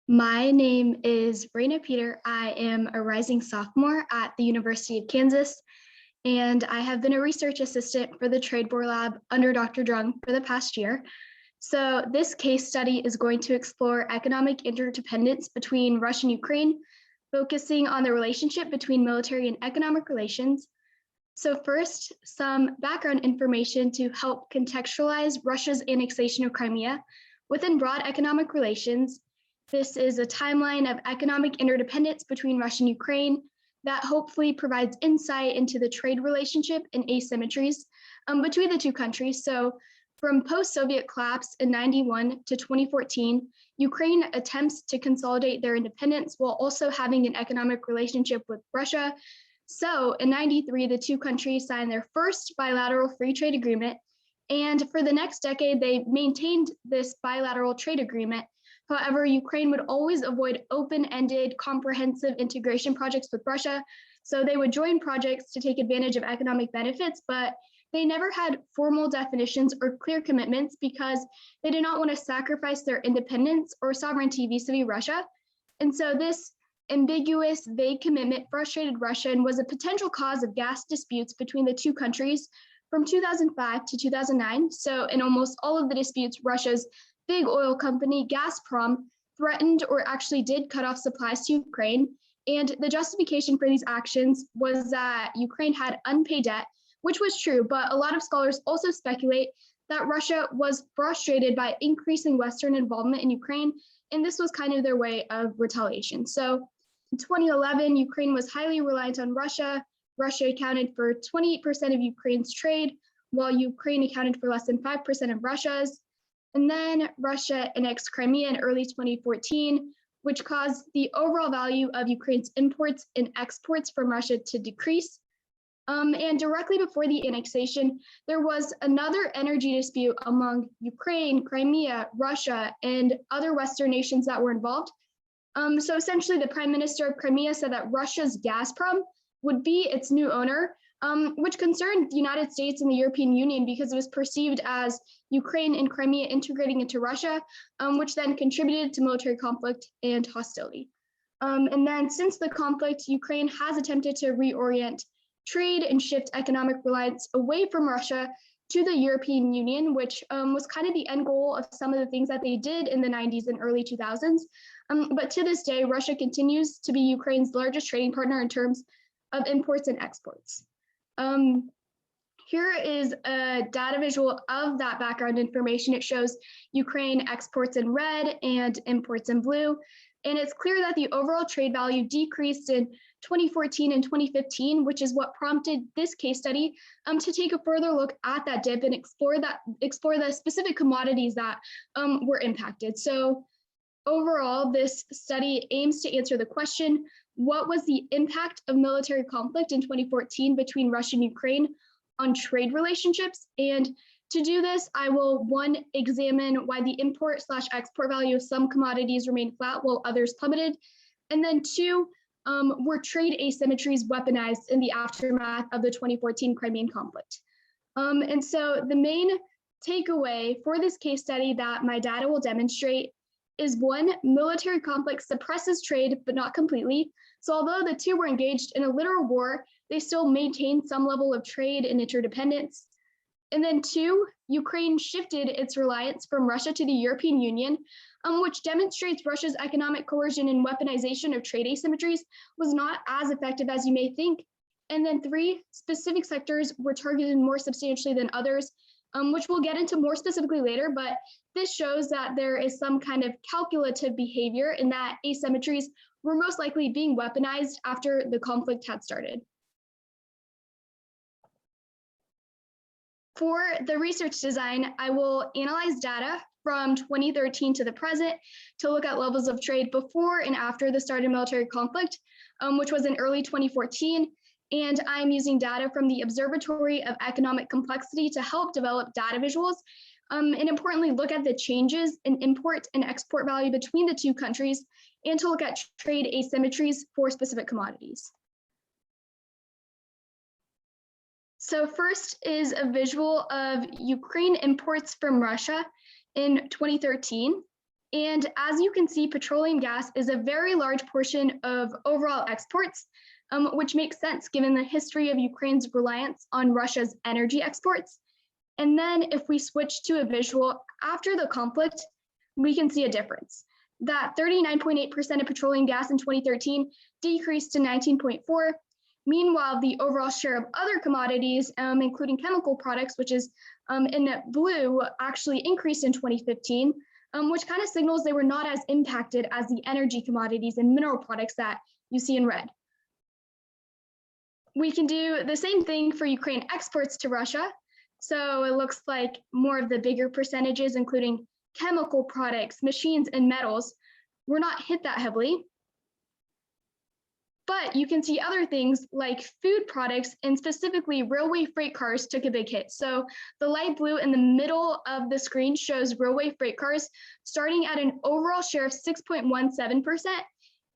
My name is Raina Peter. I am a rising sophomore at the University of Kansas, and I have been a research assistant for the Trade Board Lab under Dr. Drung for the past year. So this case study is going to explore economic interdependence between Russia and Ukraine, focusing on the relationship between military and economic relations. So first, some background information to help contextualize Russia's annexation of Crimea within broad economic relations. This is a timeline of economic interdependence between Russia and Ukraine that hopefully provides insight into the trade relationship and asymmetries between the two countries. So from post-Soviet collapse in 91 to 2014, Ukraine attempts to consolidate their independence while also having an economic relationship with Russia. So in 93, the two countries signed their first bilateral free trade agreement. And for the next decade, they maintained this bilateral trade agreement. However, Ukraine would always avoid open-ended, comprehensive integration projects with Russia. So they would join projects to take advantage of economic benefits, but they never had formal definitions or clear commitments because they did not want to sacrifice their independence or sovereignty vis-a-vis Russia. And so this ambiguous, vague commitment frustrated Russia and was a potential cause of gas disputes between the two countries from 2005 to 2009. So in almost all of the disputes, Russia's big oil company, Gazprom, threatened or actually did cut off supplies to Ukraine. And the justification for these actions was that Ukraine had unpaid debt, which was true, but a lot of scholars also speculate that Russia was frustrated by increasing Western involvement in Ukraine, and this was kind of their way of retaliation. So in 2011, Ukraine was highly reliant on Russia. Russia accounted for 28% of Ukraine's trade, while Ukraine accounted for less than 5% of Russia's. And then Russia annexed Crimea in early 2014, which caused the overall value of Ukraine's imports and exports from Russia to decrease. And directly before the annexation, there was another energy dispute among Ukraine, Crimea, Russia, and other Western nations that were involved. So essentially, the Prime Minister of Crimea said that Russia's Gazprom would be its new owner, which concerned the United States and the European Union because it was perceived as Ukraine and Crimea integrating into Russia, which then contributed to military conflict and hostility. And then since the conflict, Ukraine has attempted to reorient trade and shift economic reliance away from Russia to the European Union, which was kind of the end goal of some of the things that they did in the 90s and early 2000s. But to this day, Russia continues to be Ukraine's largest trading partner in terms of imports and exports. Here is a data visual of that background information. It shows Ukraine exports in red and imports in blue. And it's clear that the overall trade value decreased in 2014 and 2015, which is what prompted this case study to take a further look at that dip and explore the specific commodities that were impacted. So overall, this study aims to answer the question, what was the impact of military conflict in 2014 between Russia and Ukraine on trade relationships? And to do this, I will, one, examine why the import/export value of some commodities remained flat while others plummeted. And then two, were trade asymmetries weaponized in the aftermath of the 2014 Crimean conflict? And so the main takeaway for this case study that my data will demonstrate is one, military conflict suppresses trade, but not completely. So although the two were engaged in a literal war, they still maintained some level of trade and interdependence. And then two, Ukraine shifted its reliance from Russia to the European Union, which demonstrates Russia's economic coercion and weaponization of trade asymmetries was not as effective as you may think. And then three, specific sectors were targeted more substantially than others, which we'll get into more specifically later, but this shows that there is some kind of calculative behavior in that asymmetries were most likely being weaponized after the conflict had started. For the research design, I will analyze data from 2013 to the present to look at levels of trade before and after the start of military conflict, which was in early 2014. And I'm using data from the Observatory of Economic Complexity to help develop data visuals, and importantly, look at the changes in import and export value between the two countries and to look at trade asymmetries for specific commodities. So first is a visual of Ukraine imports from Russia in 2013. And as you can see, petroleum gas is a very large portion of overall exports, which makes sense given the history of Ukraine's reliance on Russia's energy exports. And then if we switch to a visual after the conflict, we can see a difference. That 39.8% of petroleum gas in 2013 decreased to 19.4%. Meanwhile, the overall share of other commodities, including chemical products, which is in blue, actually increased in 2015, which kind of signals they were not as impacted as the energy commodities and mineral products that you see in red. We can do the same thing for Ukraine exports to Russia. So it looks like more of the bigger percentages, including chemical products, machines, and metals, were not hit that heavily. But you can see other things like food products and specifically railway freight cars took a big hit. So the light blue in the middle of the screen shows railway freight cars starting at an overall share of 6.17%.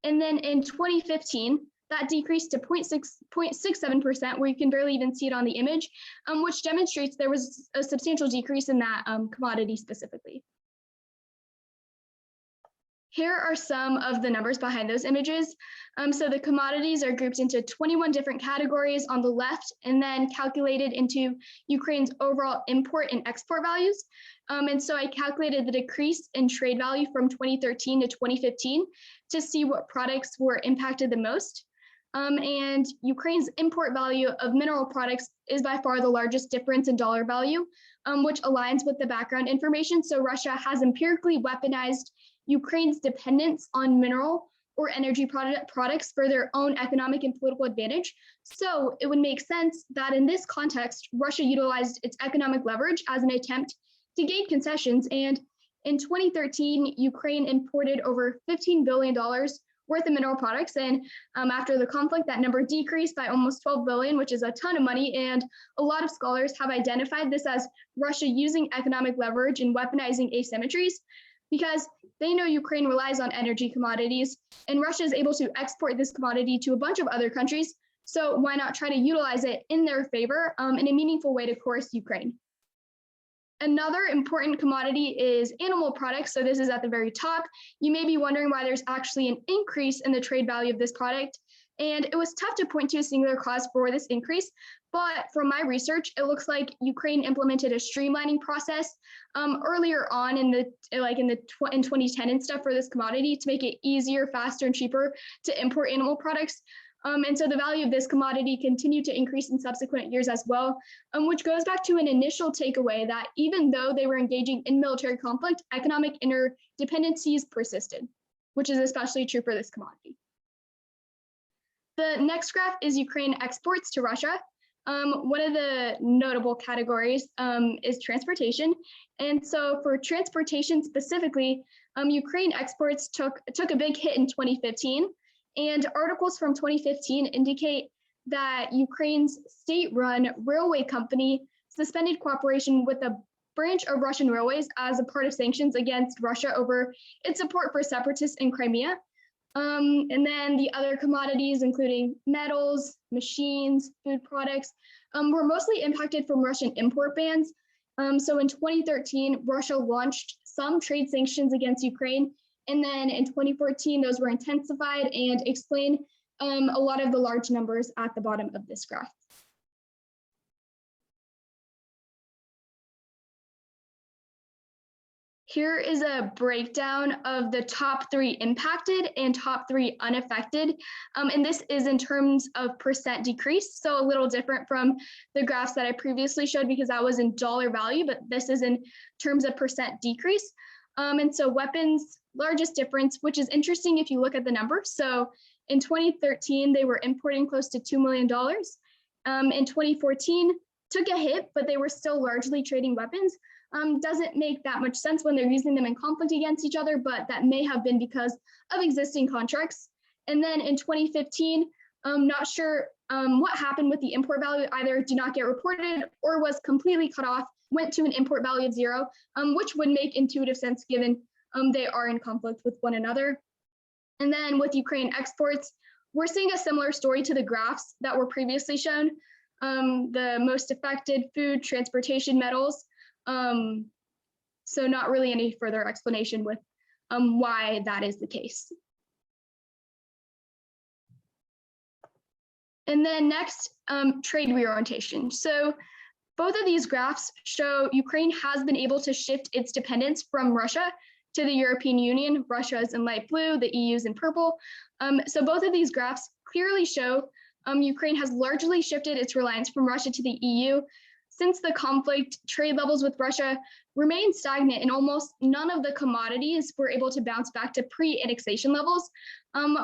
And then in 2015, that decreased to 0.67%, where you can barely even see it on the image, which demonstrates there was a substantial decrease in that commodity specifically. Here are some of the numbers behind those images. So the commodities are grouped into 21 different categories on the left, and then calculated into Ukraine's overall import and export values. And so I calculated the decrease in trade value from 2013 to 2015 to see what products were impacted the most. And Ukraine's import value of mineral products is by far the largest difference in dollar value, which aligns with the background information. So Russia has empirically weaponized Ukraine's dependence on mineral or energy products for their own economic and political advantage. So it would make sense that in this context, Russia utilized its economic leverage as an attempt to gain concessions. And in 2013, Ukraine imported over $15 billion worth of mineral products. And after the conflict, that number decreased by almost 12 billion, which is a ton of money. And a lot of scholars have identified this as Russia using economic leverage and weaponizing asymmetries, because they know Ukraine relies on energy commodities and Russia is able to export this commodity to a bunch of other countries. So why not try to utilize it in their favor in a meaningful way to coerce Ukraine? Another important commodity is animal products. So this is at the very top. You may be wondering why there's actually an increase in the trade value of this product. And it was tough to point to a singular cause for this increase. But from my research, it looks like Ukraine implemented a streamlining process earlier on in 2010 and stuff for this commodity to make it easier, faster, and cheaper to import animal products. And so the value of this commodity continued to increase in subsequent years as well, which goes back to an initial takeaway that even though they were engaging in military conflict, economic interdependencies persisted, which is especially true for this commodity. The next graph is Ukraine exports to Russia. One of the notable categories is transportation. And so for transportation specifically, Ukraine exports took a big hit in 2015. And articles from 2015 indicate that Ukraine's state-run railway company suspended cooperation with a branch of Russian railways as a part of sanctions against Russia over its support for separatists in Crimea. And then the other commodities, including metals, machines, food products, were mostly impacted from Russian import bans. So in 2013, Russia launched some trade sanctions against Ukraine. And then in 2014, those were intensified and explain a lot of the large numbers at the bottom of this graph. Here is a breakdown of the top 3 impacted and top 3 unaffected. And this is in terms of percent decrease. So a little different from the graphs that I previously showed because that was in dollar value, but this is in terms of percent decrease. And so weapons, largest difference, which is interesting if you look at the numbers. So in 2013, they were importing close to $2 million. In 2014, took a hit, but they were still largely trading weapons. Doesn't make that much sense when they're using them in conflict against each other, but that may have been because of existing contracts. And then in 2015, not sure what happened with the import value, either did not get reported or was completely cut off, went to an import value of 0, which would make intuitive sense given they are in conflict with one another. And then with Ukraine exports, we're seeing a similar story to the graphs that were previously shown. The most affected: food, transportation, metals. So not really any further explanation with why that is the case. And then next, trade reorientation. So both of these graphs show Ukraine has been able to shift its dependence from Russia to the European Union. Russia is in light blue, the EU is in purple. So both of these graphs clearly show Ukraine has largely shifted its reliance from Russia to the EU. Since the conflict, trade levels with Russia remain stagnant and almost none of the commodities were able to bounce back to pre-annexation levels,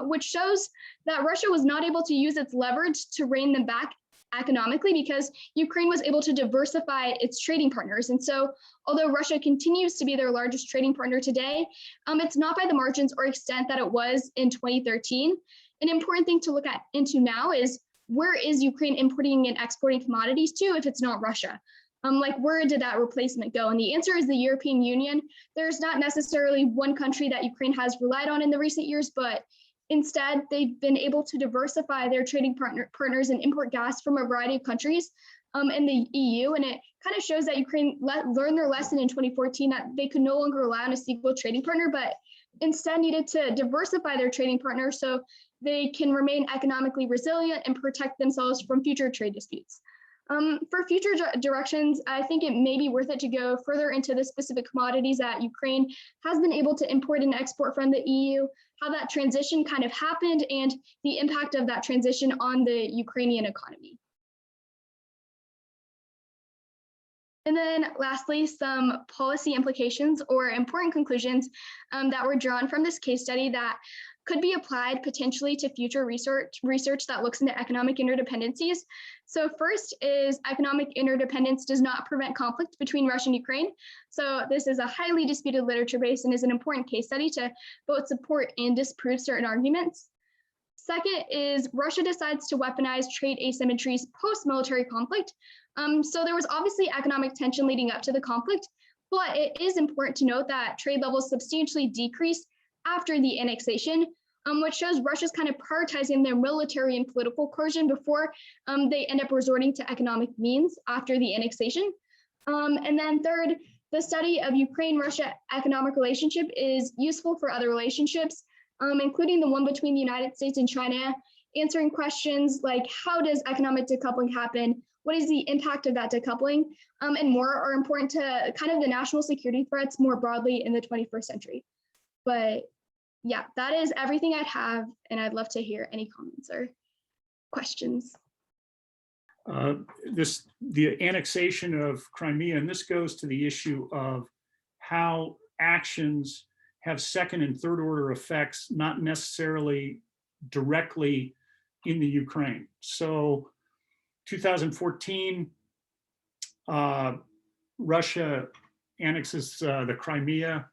which shows that Russia was not able to use its leverage to rein them back economically because Ukraine was able to diversify its trading partners. And so although Russia continues to be their largest trading partner today, it's not by the margins or extent that it was in 2013. An important thing to look at into now is where is Ukraine importing and exporting commodities to if it's not Russia? Like where did that replacement go? And the answer is the European Union. There's not necessarily one country that Ukraine has relied on in the recent years, but instead they've been able to diversify their trading partners and import gas from a variety of countries in the EU. And it kind of shows that Ukraine learned their lesson in 2014 that they could no longer rely on a single trading partner, but instead needed to diversify their trading partners so they can remain economically resilient and protect themselves from future trade disputes. For future directions, I think it may be worth it to go further into the specific commodities that Ukraine has been able to import and export from the EU, how that transition kind of happened, and the impact of that transition on the Ukrainian economy. And then lastly, some policy implications or important conclusions that were drawn from this case study that could be applied potentially to future research that looks into economic interdependencies. So first is economic interdependence does not prevent conflict between Russia and Ukraine. So this is a highly disputed literature base and is an important case study to both support and disprove certain arguments. Second is Russia decides to weaponize trade asymmetries post-military conflict. So there was obviously economic tension leading up to the conflict, but it is important to note that trade levels substantially decreased after the annexation, which shows Russia's kind of prioritizing their military and political coercion before they end up resorting to economic means after the annexation. And then third, the study of Ukraine-Russia economic relationship is useful for other relationships, including the one between the United States and China, answering questions like how does economic decoupling happen? What is the impact of that decoupling? And more are important to kind of the national security threats more broadly in the 21st century. But yeah, that is everything I'd have, and I'd love to hear any comments or questions. The annexation of Crimea, and this goes to the issue of how actions have second and third order effects, not necessarily directly in the Ukraine. So 2014, Russia annexes the Crimea.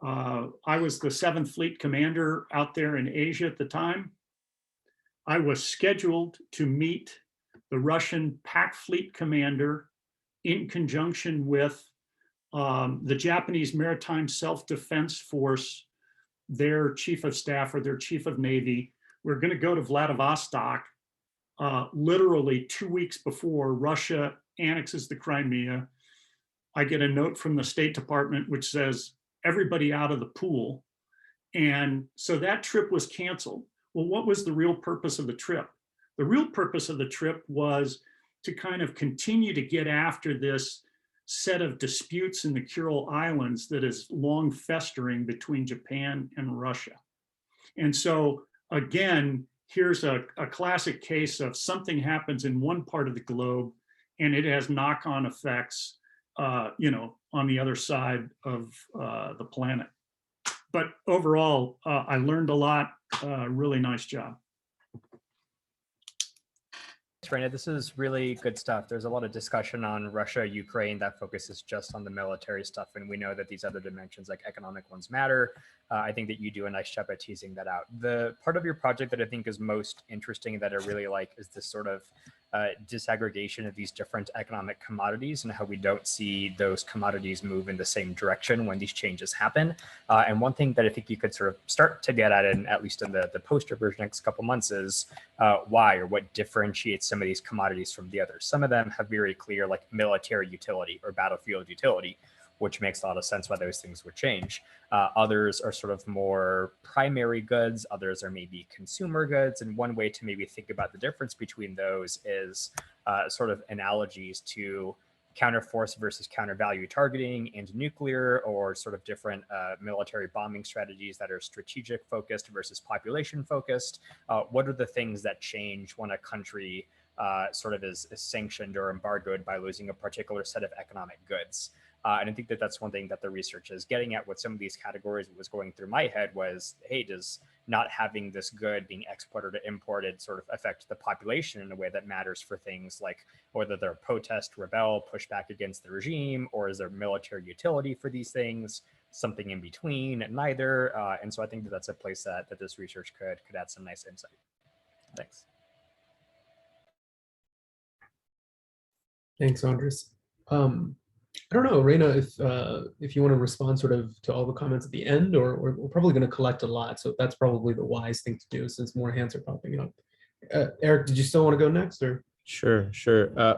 I was the 7th Fleet commander out there in Asia at the time. I was scheduled to meet the Russian Pac Fleet commander in conjunction with the Japanese Maritime Self-Defense Force, their chief of staff or their chief of navy. We're going to go to Vladivostok literally 2 weeks before Russia annexes the Crimea. I get a note from the State Department which says, everybody out of the pool. And so that trip was canceled. Well, what was the real purpose of the trip? The real purpose of the trip was to kind of continue to get after this set of disputes in the Kuril Islands that is long festering between Japan and Russia. And so again, here's a classic case of something happens in one part of the globe and it has knock-on effects on the other side of the planet. But overall, I learned a lot. Really nice job. Thanks, Raina. This is really good stuff. There's a lot of discussion on Russia, Ukraine that focuses just on the military stuff. And we know that these other dimensions like economic ones matter. I think that you do a nice job at teasing that out. The part of your project that I think is most interesting that I really like is this sort of disaggregation of these different economic commodities and how we don't see those commodities move in the same direction when these changes happen. And one thing that I think you could sort of start to get at, and at least in the poster version next couple months, is why or what differentiates some of these commodities from the others. Some of them have very clear like military utility or battlefield utility. which makes a lot of sense why those things would change. Others are sort of more primary goods. Others are maybe consumer goods. And one way to maybe think about the difference between those is sort of analogies to counterforce versus countervalue targeting and nuclear, or sort of different military bombing strategies that are strategic focused versus population focused. What are the things that change when a country sort of is sanctioned or embargoed by losing a particular set of economic goods? And I think that that's one thing that the research is getting at with some of these categories. What was going through my head was, hey, does not having this good being exported or imported sort of affect the population in a way that matters for things like whether they're protest, rebel, push back against the regime, or is there military utility for these things, something in between, neither? And so I think that that's a place that this research could add some nice insight. Thanks. Thanks, Andres. I don't know, Raina, if you want to respond sort of to all the comments at the end, or we're probably going to collect a lot. So that's probably the wise thing to do since more hands are popping up. Eric, did you still want to go next, or? Sure.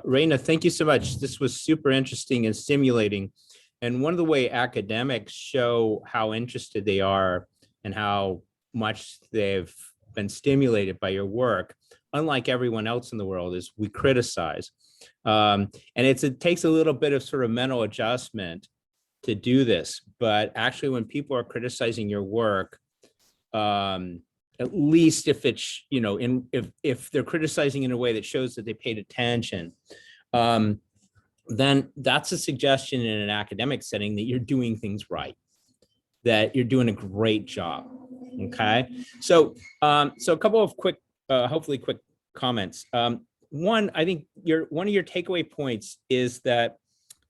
Raina, thank you so much. This was super interesting and stimulating. And one of the way academics show how interested they are and how much they've been stimulated by your work, unlike everyone else in the world, is we criticize. And it takes a little bit of sort of mental adjustment to do this. But actually, when people are criticizing your work, at least if it's, if they're criticizing in a way that shows that they paid attention, then that's a suggestion in an academic setting that you're doing things right, that you're doing a great job. Okay, so a couple of quick, hopefully quick comments. One, I think one of your takeaway points is that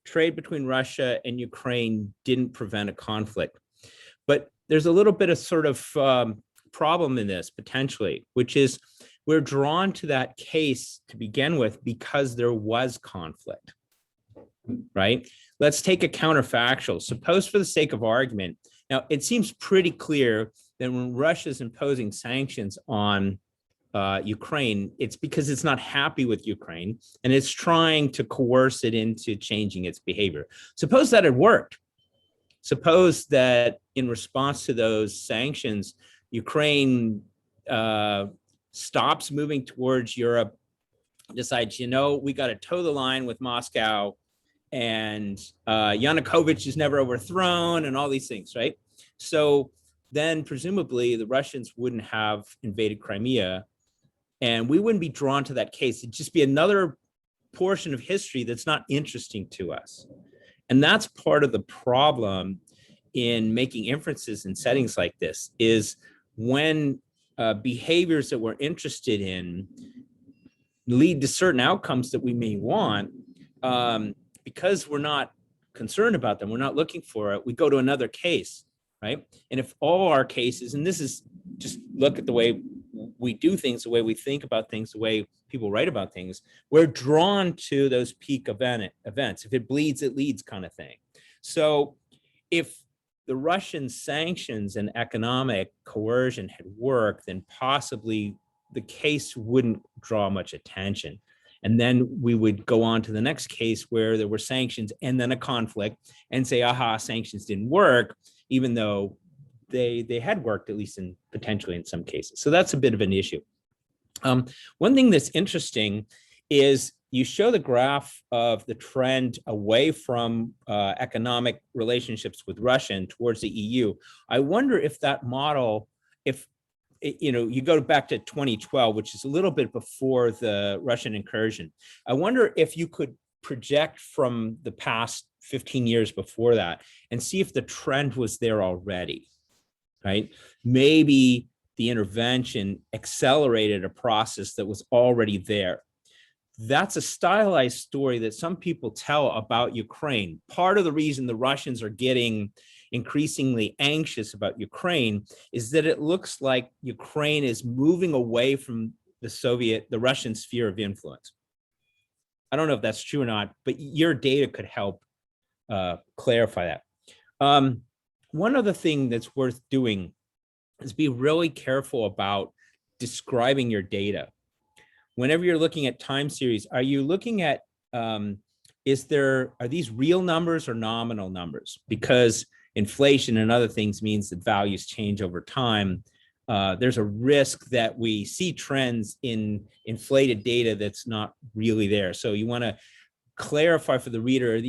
trade between Russia and Ukraine didn't prevent a conflict, but there's a little bit of sort of problem in this potentially, which is we're drawn to that case to begin with because there was conflict, right? Let's take a counterfactual. Suppose, for the sake of argument, now it seems pretty clear that when Russia's imposing sanctions on Ukraine, it's because it's not happy with Ukraine and it's trying to coerce it into changing its behavior. Suppose that had worked. Suppose that in response to those sanctions, Ukraine stops moving towards Europe, decides, we got to toe the line with Moscow, and Yanukovych is never overthrown, and all these things, right? So then presumably the Russians wouldn't have invaded Crimea, and we wouldn't be drawn to that case. It'd just be another portion of history that's not interesting to us. And that's part of the problem in making inferences in settings like this, is when behaviors that we're interested in lead to certain outcomes that we may want, because we're not concerned about them, we're not looking for it, we go to another case, right? And if all our cases, and this is just look at the way we do things, the way we think about things, the way people write about things, we're drawn to those peak events. If it bleeds, it leads kind of thing. So if the Russian sanctions and economic coercion had worked, then possibly the case wouldn't draw much attention. And then we would go on to the next case where there were sanctions and then a conflict and say, aha, sanctions didn't work, even though they had worked, at least potentially in some cases. So that's a bit of an issue. One thing that's interesting is you show the graph of the trend away from economic relationships with Russia and towards the EU. I wonder if that model, if you go back to 2012, which is a little bit before the Russian incursion, I wonder if you could project from the past 15 years before that and see if the trend was there already, right? Maybe the intervention accelerated a process that was already there. That's a stylized story that some people tell about Ukraine. Part of the reason the Russians are getting increasingly anxious about Ukraine is that it looks like Ukraine is moving away from the Russian sphere of influence. I don't know if that's true or not, but your data could help clarify that. One other thing that's worth doing is be really careful about describing your data. Whenever you're looking at time series, are you looking at are these real numbers or nominal numbers? Because inflation and other things means that values change over time. There's a risk that we see trends in inflated data that's not really there. So you want to clarify for the reader,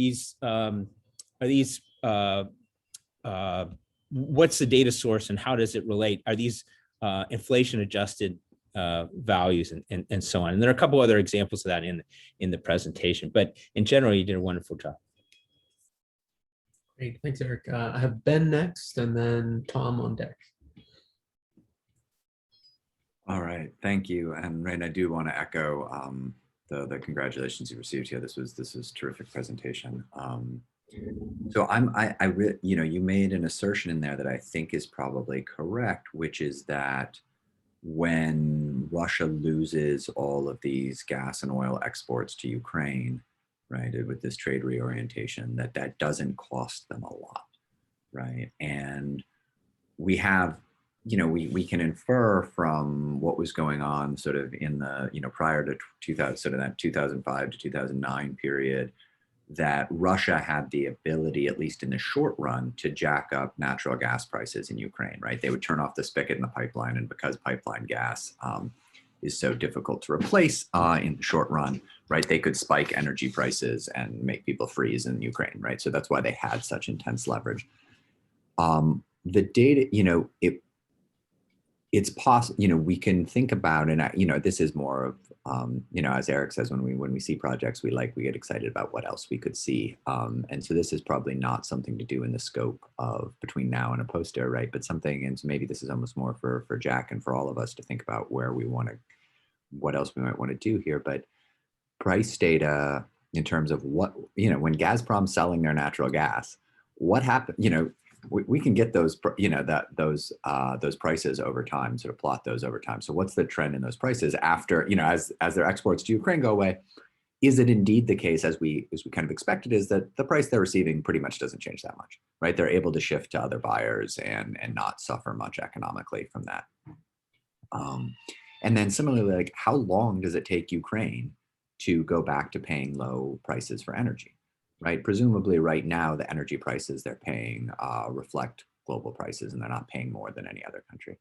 what's the data source and how does it relate? Are these inflation adjusted values and so on? And there are a couple other examples of that in the presentation, but in general, you did a wonderful job. Great, thanks, Eric. I have Ben next, and then Tom on deck. All right, thank you. And Raina, I do want to echo the congratulations you received here. This is terrific presentation. So you made an assertion in there that I think is probably correct, which is that when Russia loses all of these gas and oil exports to Ukraine, right, with this trade reorientation, that doesn't cost them a lot, right? And we have, we can infer from what was going on sort of in the, prior to 2000, sort of that 2005 to 2009 period, that Russia had the ability, at least in the short run, to jack up natural gas prices in Ukraine, right? They would turn off the spigot in the pipeline, and because pipeline gas is so difficult to replace in the short run, right, they could spike energy prices and make people freeze in Ukraine, right? So that's why they had such intense leverage. The data, it's possible, we can think about, and this is more of, as Eric says, when we see projects we get excited about what else we could see. And so this is probably not something to do in the scope of between now and a poster, right? But something, and so maybe this is almost more for Jack and for all of us to think about what else we might want to do here. But price data in terms of what, when Gazprom's selling their natural gas, what happened, we can get those, those prices over time, sort of plot those over time. So what's the trend in those prices after, as their exports to Ukraine go away? Is it indeed the case, as we kind of expected, is that the price they're receiving pretty much doesn't change that much, right? They're able to shift to other buyers and not suffer much economically from that. And then similarly, like, how long does it take Ukraine to go back to paying low prices for energy? Right? Presumably right now, the energy prices they're paying reflect global prices, and they're not paying more than any other country.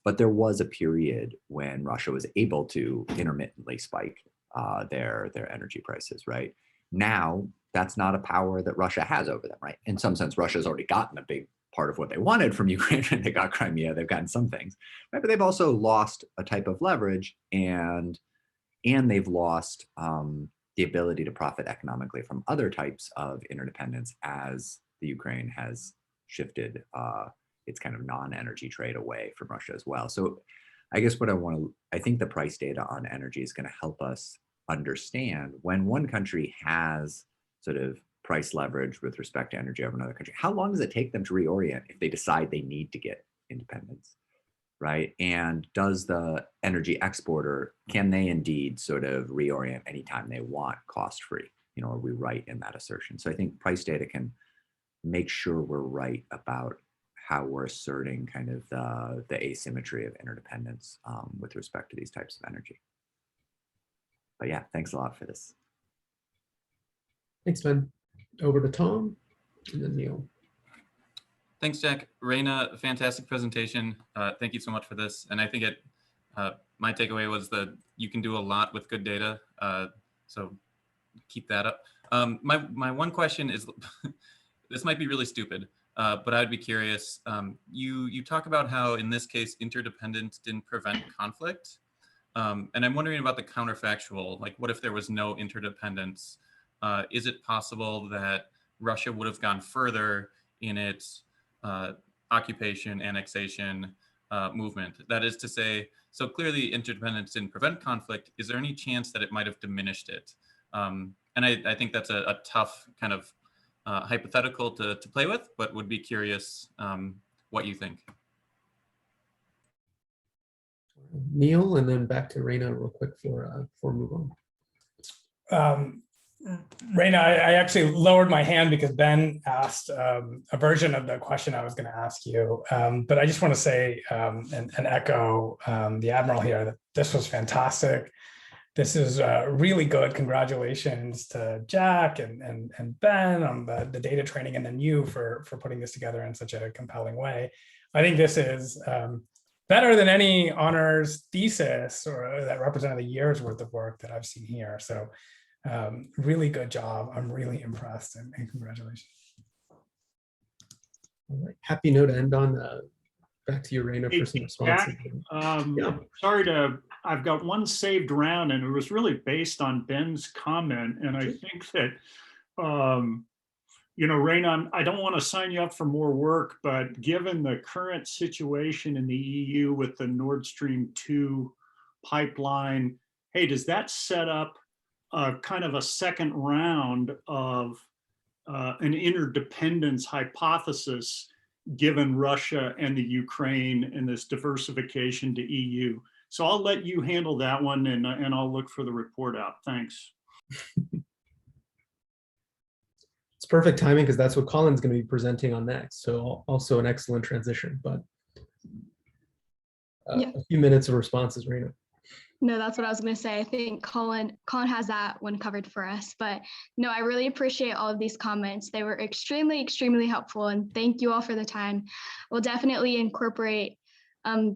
But there was a period when Russia was able to intermittently spike their energy prices, right? Now, that's not a power that Russia has over them, right? In some sense, Russia's already gotten a big part of what they wanted from Ukraine. They got Crimea, they've gotten some things, right? But they've also lost a type of leverage, and they've lost the ability to profit economically from other types of interdependence as the Ukraine has shifted its kind of non-energy trade away from Russia as well. So I guess I think the price data on energy is going to help us understand when one country has sort of price leverage with respect to energy over another country, how long does it take them to reorient if they decide they need to get independence? Right? And does the energy exporter, can they indeed sort of reorient anytime they want cost-free? Are we right in that assertion? So I think price data can make sure we're right about how we're asserting kind of the asymmetry of interdependence with respect to these types of energy. But yeah, thanks a lot for this. Thanks, Ben. Over to Tom, and then Neil. Thanks, Jack. Raina, fantastic presentation. Thank you so much for this. And I think my takeaway was that you can do a lot with good data. So keep that up. My one question is, this might be really stupid, but I'd be curious. You talk about how, in this case, interdependence didn't prevent conflict. And I'm wondering about the counterfactual, like what if there was no interdependence? Is it possible that Russia would have gone further in its occupation, annexation movement? That is to say, so clearly interdependence didn't prevent conflict. Is there any chance that it might have diminished it? And I think that's a tough kind of hypothetical to play with, but would be curious what you think. Neil, and then back to Raina real quick for move on. Raina, I actually lowered my hand because Ben asked a version of the question I was going to ask you. But I just want to say and echo the Admiral here that this was fantastic. This is really good. Congratulations to Jack and Ben on the data training, and then you for putting this together in such a compelling way. I think this is better than any honors thesis or that represented a year's worth of work that I've seen here. So really good job. I'm really impressed, and congratulations. All right. Happy note to end on. Back to you, Raina, for some responses. Jack, I've got one saved round, and it was really based on Ben's comment. And I think that, Raina, I don't want to sign you up for more work, but given the current situation in the EU with the Nord Stream 2 pipeline, hey, does that set up kind of a second round of an interdependence hypothesis given Russia and the Ukraine and this diversification to EU? So I'll let you handle that one, and I'll look for the report out. Thanks. It's perfect timing because that's what Colin's going to be presenting on next. So also an excellent transition, but Yeah. a few minutes of responses, Raina. No, that's what I was going to say. I think Colin has that one covered for us. But no, I really appreciate all of these comments. They were extremely, extremely helpful. And thank you all for the time. We'll definitely incorporate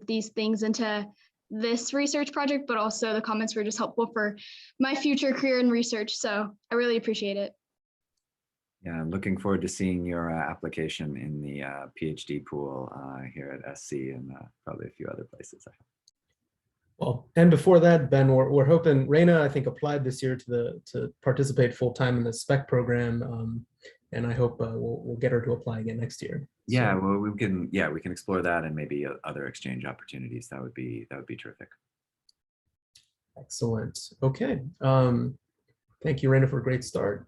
these things into this research project, but also the comments were just helpful for my future career in research. So I really appreciate it. Yeah, I'm looking forward to seeing your application in the PhD pool here at SC and probably a few other places. I hope. Well, and before that, Ben, we're hoping Raina, I think, applied this year to participate full time in the spec program, and I hope we'll get her to apply again next year. Yeah, well, we can explore that and maybe other exchange opportunities. That would be terrific. Excellent. Okay. Thank you, Raina, for a great start.